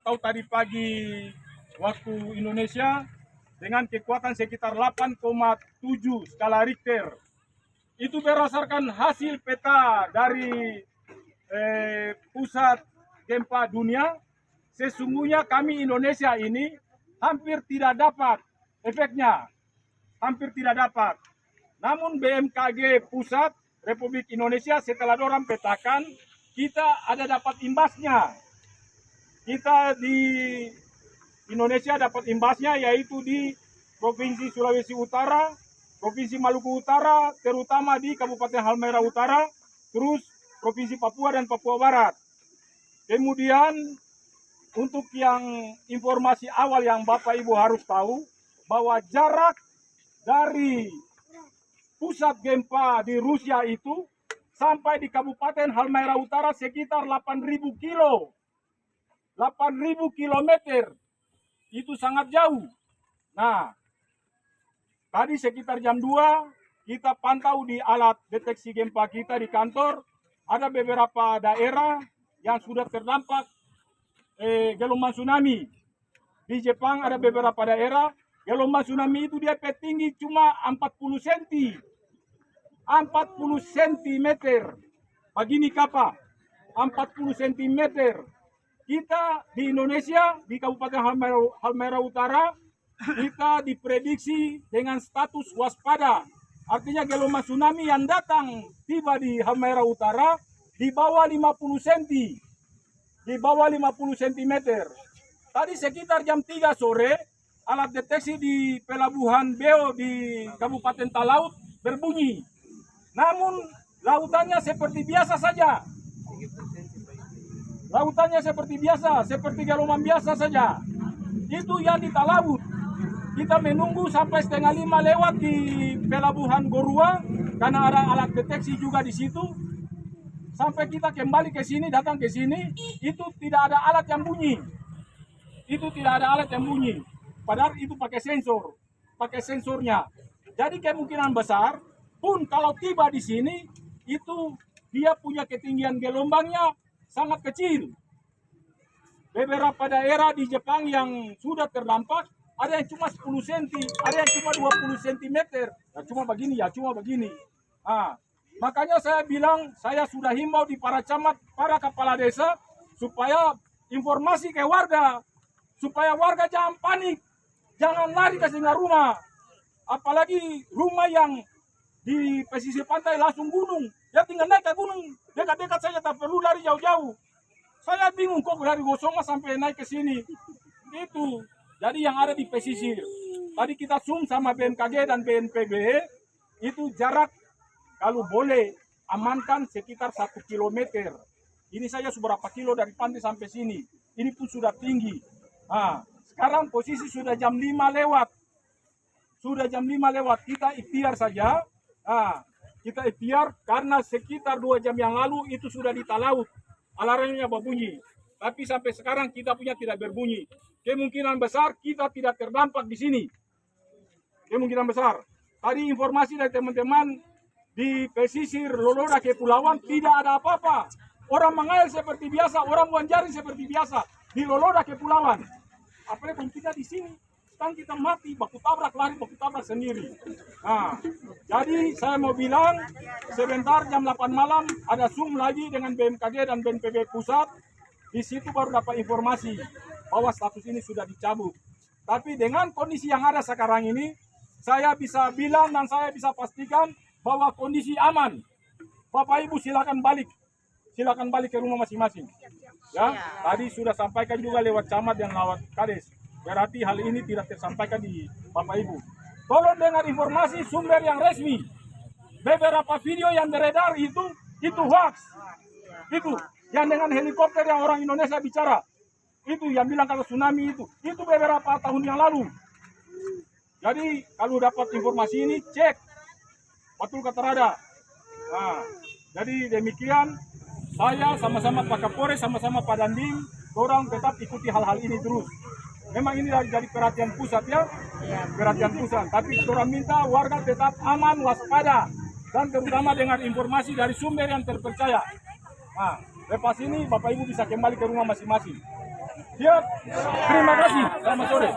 atau tadi pagi waktu Indonesia dengan kekuatan sekitar 8,7 skala Richter. Itu berdasarkan hasil peta dari pusat gempa dunia. Sesungguhnya kami Indonesia ini hampir tidak dapat efeknya, hampir tidak dapat. Namun BMKG Pusat Republik Indonesia setelah dorang petakan, kita ada dapat imbasnya. Kita di Indonesia dapat imbasnya yaitu di Provinsi Sulawesi Utara, Provinsi Maluku Utara, terutama di Kabupaten Halmahera Utara, terus Provinsi Papua dan Papua Barat. Kemudian untuk yang informasi awal yang Bapak Ibu harus tahu, bahwa jarak dari pusat gempa di Rusia itu sampai di Kabupaten Halmahera Utara sekitar 8.000 kilo. 8.000 kilometer. Itu sangat jauh. Nah, tadi sekitar jam 2 kita pantau di alat deteksi gempa kita di kantor, ada beberapa daerah yang sudah terdampak gelombang tsunami. Di Jepang ada beberapa daerah, gelombang tsunami itu dia tinggi cuma 40 cm. 40 cm. Begini kapal, 40 cm. Kita di Indonesia, di Kabupaten Halmahera Utara, kita diprediksi dengan status waspada. Artinya gelombang tsunami yang datang tiba di Halmahera Utara di bawah 50 cm. Di bawah 50 cm. Tadi sekitar jam 3 sore, alat deteksi di pelabuhan Beo di Kabupaten Talaut berbunyi. Namun lautannya seperti biasa saja. Lautannya seperti biasa, seperti gelombang biasa saja. Itu yang di Talaut. Kita menunggu sampai 4:30 lewat di pelabuhan Gorua karena ada alat deteksi juga di situ. Sampai kita kembali ke sini, datang ke sini, itu tidak ada alat yang bunyi. Itu tidak ada alat yang bunyi. Padahal itu pakai sensor, pakai sensornya. Jadi kemungkinan besar pun kalau tiba di sini, itu dia punya ketinggian gelombangnya sangat kecil. Beberapa daerah di Jepang yang sudah terdampak, ada yang cuma 10 cm, ada yang cuma 20 cm. Ya cuma begini, ya cuma begini. Makanya saya bilang, saya sudah himbau di para camat, para kepala desa, supaya informasi ke warga, supaya warga jangan panik, jangan lari ke singgah rumah. Apalagi rumah yang di pesisir pantai langsung gunung, ya tinggal naik ke gunung, dekat-dekat saja, tak perlu lari jauh-jauh. Saya bingung kok dari Gosonga sampai naik ke sini. Itu, jadi yang ada di pesisir. Tadi kita zoom sama BMKG dan BNPB, itu jarak kalau boleh amankan sekitar 1 kilometer. Ini saja seberapa kilo dari pantai sampai sini. Ini pun sudah tinggi. Sekarang posisi sudah jam 5 lewat. Sudah jam 5 lewat. Kita ikhtiar saja. Kita ikhtiar karena sekitar 2 jam yang lalu itu sudah di Talaut. Alarmnya berbunyi. Tapi sampai sekarang kita punya tidak berbunyi. Kemungkinan besar kita tidak terdampak di sini. Kemungkinan besar. Tadi informasi dari teman-teman di pesisir Loloda Kepulauan tidak ada apa-apa. Orang mengalir seperti biasa, orang buang jaring seperti biasa di Loloda Kepulauan. Apalagi kalau kita di sini, kan kita mati, baku tabrak lari, baku tabrak sendiri. Jadi saya mau bilang, sebentar jam 8 malam ada Zoom lagi dengan BMKG dan BNPB Pusat. Di situ baru dapat informasi bahwa status ini sudah dicabut. Tapi dengan kondisi yang ada sekarang ini, saya bisa bilang dan saya bisa pastikan bahwa kondisi aman. Bapak Ibu silakan balik ke rumah masing-masing. Ya, tadi sudah sampaikan juga lewat camat dan lewat kades. Berarti hal ini tidak tersampaikan di Bapak Ibu. Tolong dengar informasi sumber yang resmi. Beberapa video yang beredar itu hoax. Itu yang dengan helikopter yang orang Indonesia bicara. Itu yang bilang kalau tsunami itu beberapa tahun yang lalu. Jadi kalau dapat informasi ini cek betul kata rada. Jadi demikian, saya sama-sama Pak Kapolres, sama-sama Pak Dandim, orang tetap ikuti hal-hal ini terus. Memang ini dari perhatian pusat ya, perhatian pusat. Tapi orang minta warga tetap aman, waspada, dan terutama dengan informasi dari sumber yang terpercaya. Lepas ini Bapak Ibu bisa kembali ke rumah masing-masing. Siap. Terima kasih. Selamat sore.